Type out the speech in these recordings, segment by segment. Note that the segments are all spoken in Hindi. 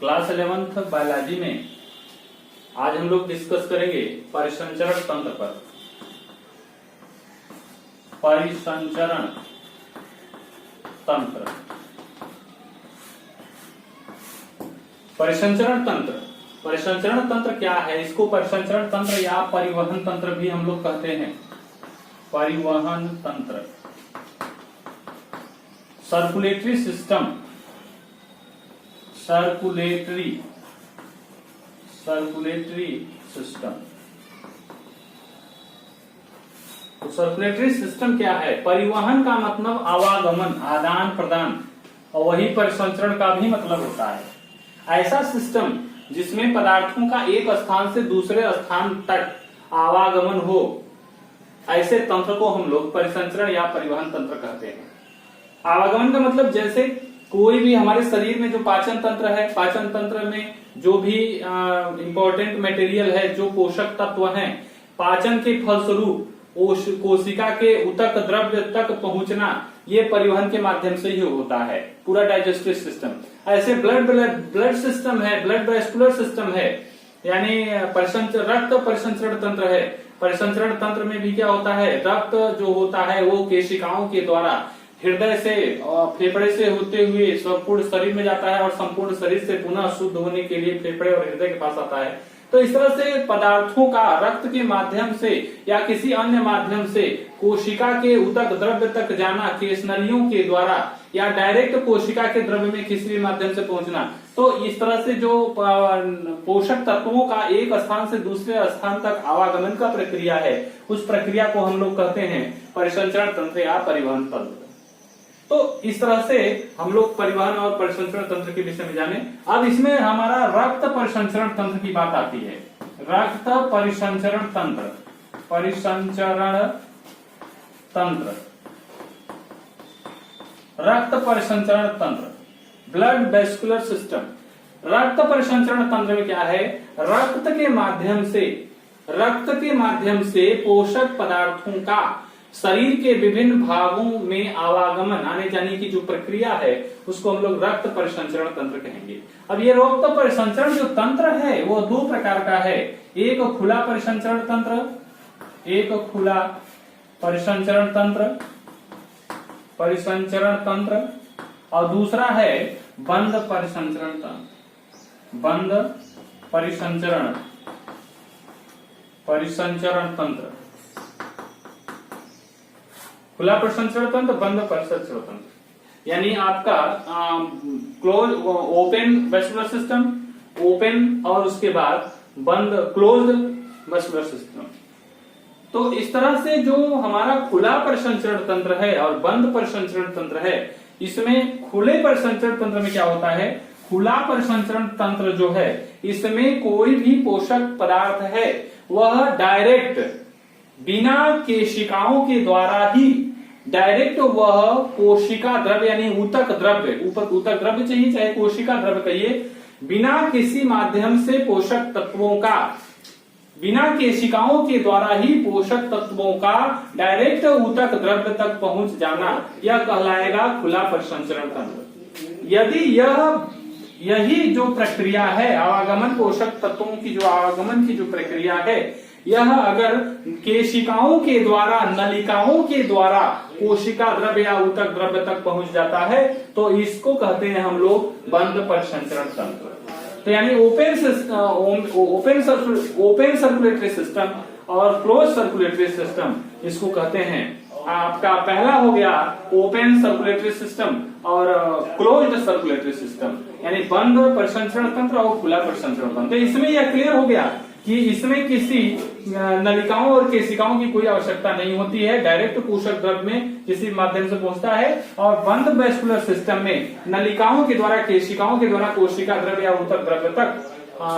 क्लास 11th बायोलॉजी में आज हम लोग डिस्कस करेंगे परिसंचरण तंत्र पर। परिसंचरण तंत्र, परिसंचरण तंत्र, परिसंचरण तंत्र क्या है? इसको परिसंचरण तंत्र या परिवहन तंत्र भी हम लोग कहते हैं। परिवहन तंत्र, सर्कुलेटरी सिस्टम, सर्कुलेटरी सिस्टम। तो सर्कुलेटरी सिस्टम क्या है? परिवहन का मतलब आवागमन, आदान प्रदान, और वही परिसंचरण का भी मतलब होता है। ऐसा सिस्टम जिसमें पदार्थों का एक स्थान से दूसरे स्थान तक आवागमन हो, ऐसे तंत्र को हम लोग परिसंचरण या परिवहन तंत्र कहते हैं। आवागमन का मतलब जैसे कोई भी हमारे शरीर में जो पाचन तंत्र है, पाचन तंत्र में जो भी इंपॉर्टेंट मटेरियल है, जो पोषक तत्व हैं, पाचन के फलस्वरूप कोशिका के ऊतक द्रव्य तक पहुंचना, ये परिवहन के माध्यम से ही होता है। पूरा डाइजेस्टिव सिस्टम। ऐसे ब्लड सिस्टम है, ब्लड वेस्कुलर सिस्टम है, यानी रक्त परिसंचरण तंत्र है। परिसंचरण तंत्र में भी क्या होता है? रक्त जो होता है वो केशिकाओं के द्वारा हृदय से और फेफड़े से होते हुए संपूर्ण शरीर में जाता है और संपूर्ण शरीर से पुनः शुद्ध होने के लिए फेफड़े और हृदय के पास आता है। तो इस तरह से पदार्थों का रक्त के माध्यम से या किसी अन्य माध्यम से कोशिका के ऊतक द्रव्य तक जाना, केशनलियों के द्वारा या डायरेक्ट कोशिका के द्रव्य में किसी भी माध्यम से पहुंचना। तो इस तरह से जो पोषक तत्वों का एक स्थान से दूसरे स्थान तक आवागमन का प्रक्रिया है, उस प्रक्रिया को हम लोग कहते हैं परिसंचरण तंत्र या परिवहन तंत्र। तो इस तरह से हम लोग परिवहन और परिसंचरण तंत्र के विषय में जाने। अब इसमें हमारा रक्त परिसंचरण तंत्र की बात आती है। रक्त परिसंचरण तंत्र, परिसंचरण तंत्र, रक्त परिसंचरण तंत्र, ब्लड वेस्कुलर सिस्टम। रक्त परिसंचरण तंत्र में क्या है? रक्त के माध्यम से पोषक पदार्थों का शरीर के विभिन्न भागों में आवागमन, आने जाने की जो प्रक्रिया है, उसको हम लोग रक्त परिसंचरण तंत्र कहेंगे। अब ये रक्त परिसंचरण जो तंत्र है वो दो प्रकार का है। एक खुला परिसंचरण तंत्र, एक खुला परिसंचरण तंत्र, और दूसरा है बंद परिसंचरण तंत्र। बंद परिसंचरण तंत्र, खुला परिसंचरण तंत्र, बंद परिसंचरण तंत्र। यानी आपका close, open vascular system, open, और उसके बाद बंद, क्लोज्ड वेस्कुलर सिस्टम। तो इस तरह से जो हमारा खुला परिसंचरण तंत्र है और बंद परिसंचरण तंत्र है, इसमें खुले परिसंचरण तंत्र में क्या होता है? खुला परिसंचरण तंत्र जो है, इसमें कोई भी पोषक पदार्थ है वह डायरेक्ट, बिना केशिकाओं के द्वारा ही डायरेक्ट वह कोशिका द्रव्य यानी ऊतक द्रव्य, ऊतक द्रव्य चाहिए चाहे कोशिका द्रव्य कहिए, बिना किसी माध्यम से पोषक तत्वों का, बिना केशिकाओं के द्वारा ही पोषक तत्वों का डायरेक्ट ऊतक द्रव्य तक पहुंच जाना, यह कहलाएगा खुला परिसंचरण तंत्र। यदि यही जो प्रक्रिया है आवागमन, पोषक तत्वों की जो आवागमन की जो प्रक्रिया है, यह अगर केशिकाओं के द्वारा, नलिकाओं के द्वारा कोशिका द्रव्य या ऊतक द्रव्य तक पहुंच जाता है, तो इसको कहते हैं हम लोग बंद परिसंचरण तंत्र। तो यानी ओपन सर्कुलेटरी सिस्टम और क्लोज सर्कुलेटरी सिस्टम, इसको कहते हैं। आपका पहला हो गया ओपन सर्कुलेटरी सिस्टम और क्लोज्ड सर्कुलेटरी सिस्टम, यानी बंद परिसंचरण तंत्र और खुला परिसंचरण तंत्र। इसमें यह क्लियर हो गया कि इसमें किसी नलिकाओं और केशिकाओं की कोई आवश्यकता नहीं होती है, डायरेक्ट पोषक द्रव्य में किसी माध्यम से पहुंचता है। और बंद वेस्कुलर सिस्टम में नलिकाओं के द्वारा, केशिकाओं के द्वारा कोशिका द्रव्य या ऊतक द्रव्य तक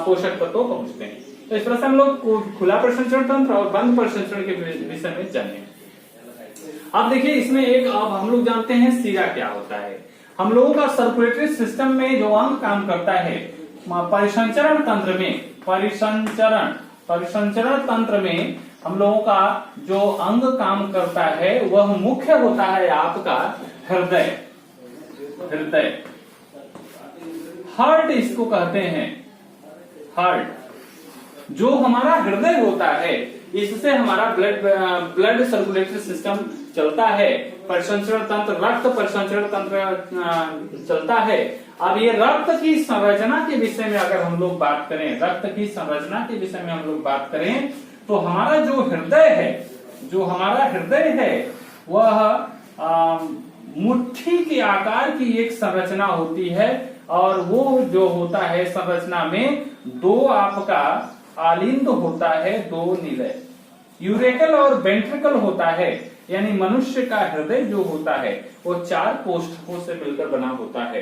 पोषक तत्व पहुंचते हैं। तो इस तरह से हम लोग खुला परिसंचरण तंत्र और बंद परिसंचरण के विषय में जाने। अब देखिए इसमें एक, अब हम लोग जानते हैं सीरा क्या होता है। हम लोगों का सर्कुलेटरी सिस्टम में जो अंग काम करता है, परिसंचरण तंत्र में, परिसंचरण तंत्र में हम लोगों का जो अंग काम करता है वह मुख्य होता है आपका हृदय। हार्ट इसको कहते हैं। हार्ट जो हमारा हृदय होता है, इससे हमारा ब्लड सर्कुलेटरी सिस्टम चलता है, परिसंचरण तंत्र, रक्त परिसंचरण तंत्र चलता है। अब ये रक्त की संरचना के विषय में अगर हम लोग बात करें, रक्त की संरचना के विषय में हम लोग बात करें, तो हमारा जो हृदय है, वह मुट्ठी के आकार की एक संरचना होती है, और वो जो होता है संरचना में दो आपका आलिंद होता है, दो निलय, यूरेकल और वेंट्रिकल होता है। यानी मनुष्य का हृदय जो होता है वो 4 कोष्ठकों से मिलकर बना होता है।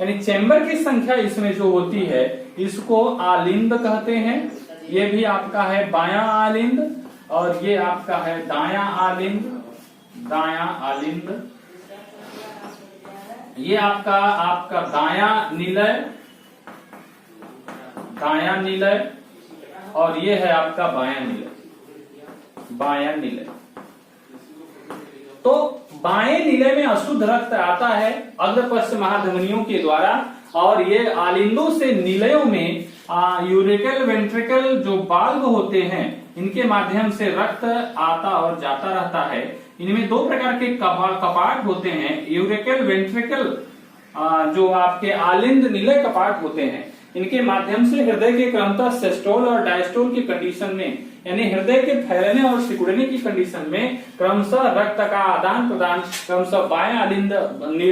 यानी चैम्बर की संख्या इसमें जो होती है, इसको आलिंद कहते हैं। ये भी आपका है बायां आलिंद, और ये आपका है दायां आलिंद। ये आपका दायां निलय, और ये है आपका बायां निलय। तो बाएं निलय में अशुद्ध रक्त आता है अग्रपश्च महाधमनियों के द्वारा, और ये आलिंदों से निलयों में यूरेकल वेंट्रिकल जो बाल्ब होते हैं, इनके माध्यम से रक्त आता और जाता रहता है। इनमें 2 प्रकार के कपाट होते हैं, यूरेकल वेंट्रिकल जो आपके आलिंद निलय कपाट होते हैं। इनके माध्यम से हृदय के क्रमतः सिस्टोल और डायस्टोल की कंडीशन में, यानी हृदय के फैलने और सिकुड़ने की कंडीशन में क्रमशः रक्त का आदान प्रदान क्रमशः बाएं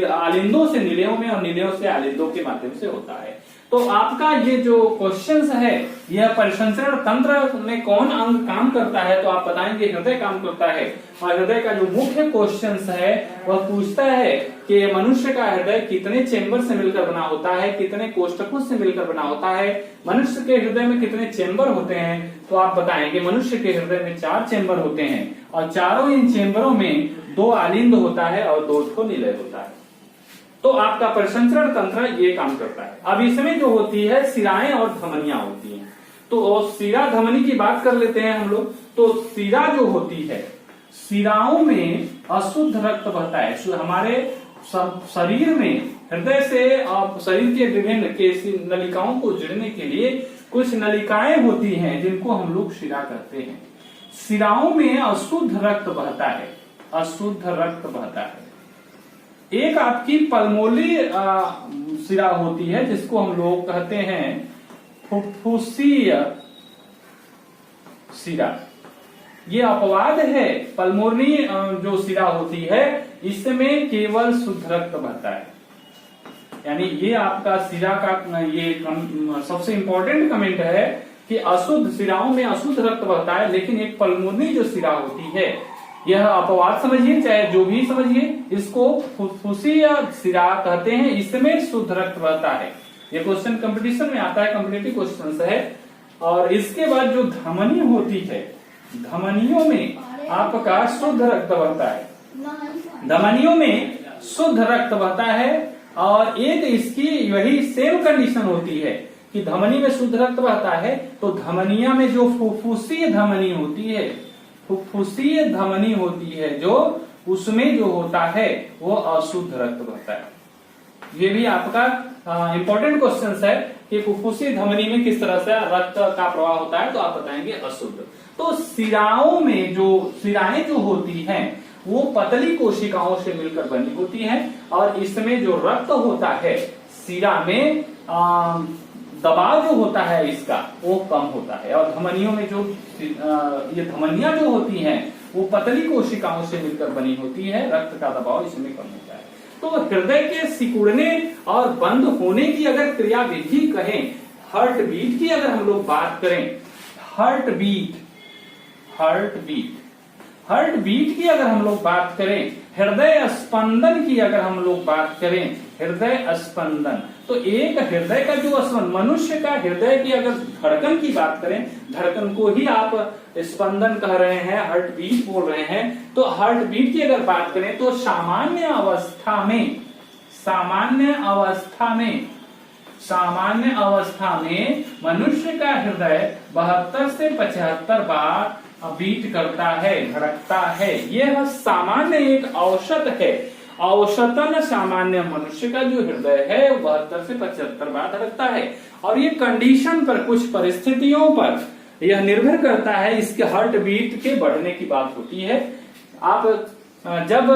आलिंदों से निलयों में और निलयों से आलिंदों के माध्यम से होता है। तो आपका ये जो क्वेश्चंस है, यह परिसंचरण तंत्र में कौन अंग काम करता है, तो आप बताएंगे हृदय काम करता है। और हृदय का जो मुख्य क्वेश्चंस है वह पूछता है कि मनुष्य का हृदय कितने चेंबर से मिलकर बना होता है, कितने कोष्ठकों से मिलकर बना होता है, मनुष्य के हृदय में कितने चेंबर होते हैं। तो आप बताएंगे मनुष्य के हृदय में 4 चेंबर होते हैं, और चारों इन चेंबरों में 2 आलिंद होता है और 2 निलय होता है। तो आपका परिसंचरण तंत्र ये काम करता है। अब इसमें जो होती है सिराएं और धमनियां होती हैं। तो सिरा धमनी की बात कर लेते हैं हम लोग। तो सिरा जो होती है, सिराओं में अशुद्ध रक्त बहता है। हमारे शरीर में हृदय से शरीर के विभिन्न नलिकाओं को जोड़ने के लिए कुछ नलिकाएं होती हैं, जिनको हम लोग सिरा कहते हैं। सिराओं में अशुद्ध रक्त बहता है। एक आपकी पल्मोनरी सिरा होती है, जिसको हम लोग कहते हैं फुफ्फुसीय सिरा। ये अपवाद है। पल्मोनरी जो सिरा होती है, इसमें केवल शुद्ध रक्त बहता है। यानी ये आपका सिरा का ये सबसे इंपॉर्टेंट कमेंट है कि अशुद्ध सिराओं में अशुद्ध रक्त बहता है, लेकिन एक पल्मोनरी जो सिरा होती है, यह अपवाद समझिए चाहे जो भी समझिए, इसको फुफ्फुसीय सिरा कहते हैं। इसमें शुद्ध रक्त बहता है। ये क्वेश्चन कंपटीशन में आता है, कॉम्पिटिटिव क्वेश्चन है। और इसके बाद जो धमनी होती है, धमनियों में आपका शुद्ध रक्त बहता है। धमनियों में शुद्ध रक्त बहता है, और एक इसकी वही सेम कंडीशन होती है कि धमनी में शुद्ध रक्त बहता है, तो धमनिया में जो फुफ्फुसीय धमनी होती है, जो उसमें जो होता है वो अशुद्ध रक्त बहता है। ये भी आपका इंपॉर्टेंट क्वेश्चन है कि फुफ्फुसीय धमनी में किस तरह से रक्त का प्रवाह होता है, तो आप बताएंगे अशुद्ध। तो सिराओं में जो सिराएं जो होती हैं, वो पतली कोशिकाओं से मिलकर बनी होती हैं, और इसमें जो रक्त होता है सिरा में दबाव जो होता है इसका वो कम होता है। और धमनियों में जो ये धमनियां जो होती हैं, वो पतली कोशिकाओं से मिलकर बनी होती है, रक्त का दबाव इसमें कम होता है। तो हृदय के सिकुड़ने और बंद होने की अगर क्रियाविधि कहें, हार्ट बीट की अगर हम लोग बात करें, हार्ट बीट की अगर हम लोग बात करें, हृदय स्पंदन की अगर हम लोग बात करें, हृदय स्पंदन, तो एक हृदय का जो स्पंदन, मनुष्य का हृदय की अगर धड़कन की बात करें, धड़कन को ही आप स्पंदन कह रहे हैं, हार्ट बीट बोल रहे हैं। तो हार्ट बीट की अगर बात करें, तो सामान्य अवस्था में मनुष्य का हृदय 72 से 75 बार बीट करता है, धड़कता है। यह सामान्य एक औसत है। औसतन सामान्य मनुष्य का जो हृदय है वो 72 से 75 बार धड़कता है। और ये कंडीशन पर, कुछ परिस्थितियों पर यह निर्भर करता है, इसके हार्ट बीट के बढ़ने की बात होती है। आप जब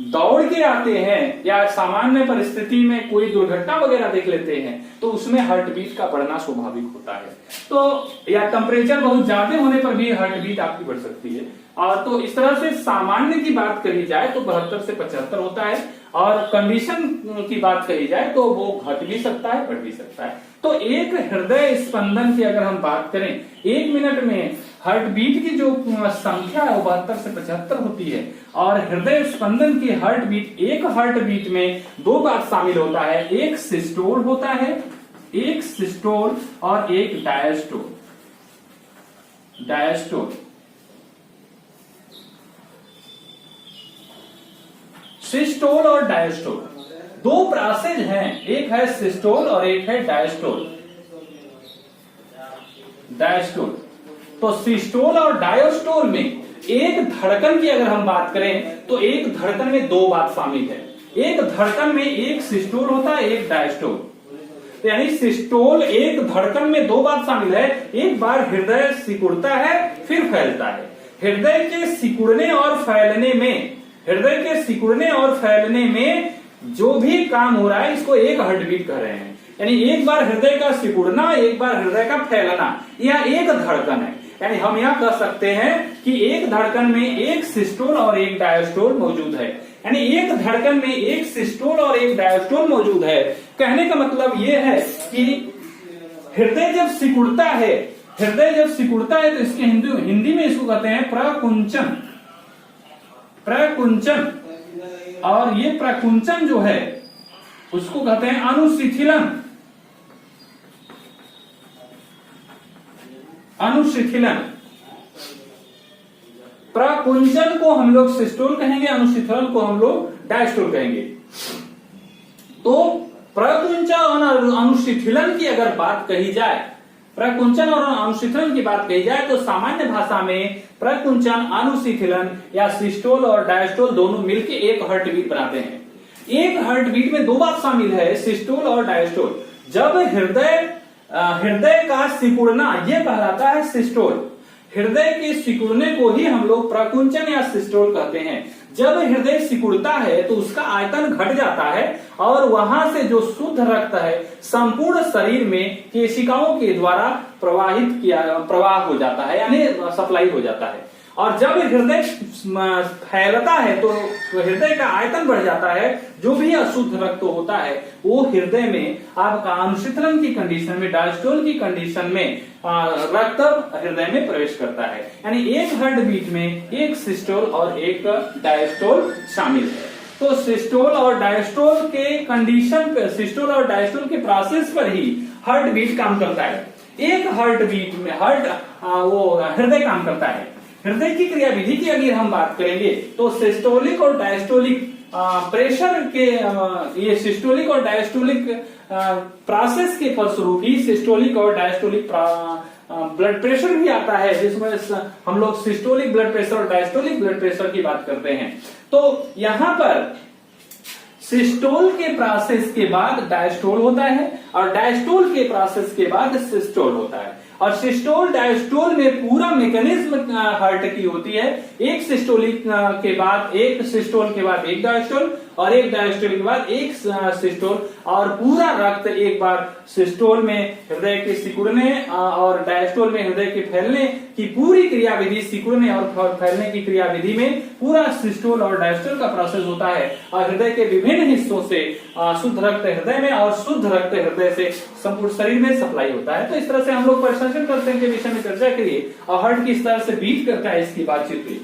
दौड़ के आते हैं या सामान्य परिस्थिति में कोई दुर्घटना वगैरह देख लेते हैं तो उसमें हार्ट बीट का बढ़ना स्वाभाविक होता है। तो या टेम्परेचर बहुत ज्यादा होने पर भी हार्ट बीट आपकी बढ़ सकती है। और तो इस तरह से सामान्य की बात कही जाए तो 72 से 75 होता है, और कंडीशन की बात कही जाए तो वो घट भी सकता है, बढ़ भी सकता है। तो एक हृदय स्पंदन की अगर हम बात करें, 1 मिनट में हार्ट बीट की जो संख्या है वो 72 से 75 होती है। और हृदय स्पंदन की हार्ट बीट, एक हार्ट बीट में 2 बात शामिल होता है, एक सिस्टोल होता है, एक सिस्टोल और एक डायस्टोल। डायस्टोल सिस्टोल और डायस्टोल 2 प्रोसेस हैं, एक है सिस्टोल और एक है डायस्टोल। डायस्टोल तो सिस्टोल और डायस्टोल में एक धड़कन की अगर हम बात करें तो एक धड़कन में 2 बात शामिल है। एक धड़कन में एक सिस्टोल होता है, एक डायस्टोल। तो यानी सिस्टोल एक धड़कन में 2 बात शामिल है, एक बार हृदय सिकुड़ता है फिर फैलता है। हृदय के सिकुड़ने और फैलने में, हृदय के सिकुड़ने और फैलने में जो भी काम हो रहा है इसको एक हार्ट बीट कह रहे हैं। यानी एक बार हृदय का सिकुड़ना, एक बार हृदय का फैलना, यह एक धड़कन है। यानी हम यह कह सकते हैं कि एक धड़कन में एक सिस्टोल और एक डायस्टोल मौजूद है। यानी एक धड़कन में एक सिस्टोल और एक डायस्टोल मौजूद है। कहने का मतलब यह है कि हृदय जब सिकुड़ता है, हृदय जब सिकुड़ता है तो इसके हिंदी में इसको कहते हैं प्रकुंचन। प्रकुंचन, और ये प्रकुंचन जो है उसको कहते हैं अनुशिथिलन। अनुशिथिलन, प्रकुंचन को हम लोग सिस्टोल कहेंगे, अनुशिथिलन को हम लोग डायस्टोल कहेंगे। तो प्रकुंचन और अनुशिथिलन की अगर बात कही जाए, प्रकुंचन और अनुशिथिलन की बात कही जाए तो सामान्य भाषा में प्रकुंचन, अनुशिथिलन या सिस्टोल और डायस्टोल दोनों मिलकर एक हार्ट बीट बनाते हैं। एक हार्ट बीट में 2 बात शामिल है, सिस्टोल और डायस्टोल। जब हृदय का सिकुड़ना यह कहलाता है सिस्टोल। हृदय के सिकुड़ने को ही हम लोग प्रकुंचन या सिस्टोल कहते हैं। जब हृदय सिकुड़ता है तो उसका आयतन घट जाता है और वहां से जो शुद्ध रक्त है संपूर्ण शरीर में केशिकाओं के द्वारा प्रवाह हो जाता है, यानी सप्लाई हो जाता है। और जब हृदय फैलता है तो हृदय का आयतन बढ़ जाता है, जो भी अशुद्ध रक्त होता है वो हृदय में आपका अनुशीतलन की कंडीशन में, डायस्टोल की कंडीशन में रक्त हृदय में प्रवेश करता है। यानी एक हार्ट बीट में एक सिस्टोल और एक डायस्टोल शामिल है। तो सिस्टोल और डायस्टोल के कंडीशन पे, सिस्टोल और डायस्टोल के प्रोसेस पर ही हार्ट बीट काम करता है। एक हार्ट बीट में वो हृदय काम करता है। हृदय की क्रियाविधि की अगर हम बात करेंगे तो सिस्टोलिक और डायस्टोलिक प्रेशर के, ये सिस्टोलिक और डायस्टोलिक प्रोसेस के फलस्वरूप ही सिस्टोलिक और डायस्टोलिक ब्लड प्रेशर भी आता है, जिसमें हम लोग सिस्टोलिक ब्लड प्रेशर और डायस्टोलिक ब्लड प्रेशर की बात करते हैं। तो यहाँ पर सिस्टोल के प्रोसेस के बाद डायस्टोल होता है और डायस्टोल के प्रोसेस के बाद सिस्टोल होता है। और सिस्टोल डायस्टोल में पूरा मैकेनिज्म हार्ट की होती है। एक सिस्टोलिक के बाद एक सिस्टोल के बाद एक डायस्टोल और एक डायस्टोल के बाद एक सिस्टोल, और पूरा रक्त एक बार सिस्टोल में हृदय के सिकुड़ने और डायस्टोल में हृदय के फैलने की पूरी क्रियाविधि, सिकुड़ने और फैलने की क्रियाविधि में पूरा सिस्टोल और डायस्टोल का प्रोसेस होता है। और हृदय के विभिन्न हिस्सों से शुद्ध रक्त हृदय में और शुद्ध रक्त हृदय से संपूर्ण शरीर में सप्लाई होता है। तो इस तरह से हम लोग प्रशंसन करते हैं के विषय में चर्चा करिए और हार्ट किस तरह से बीट करता है इसकी बातचीत हुई।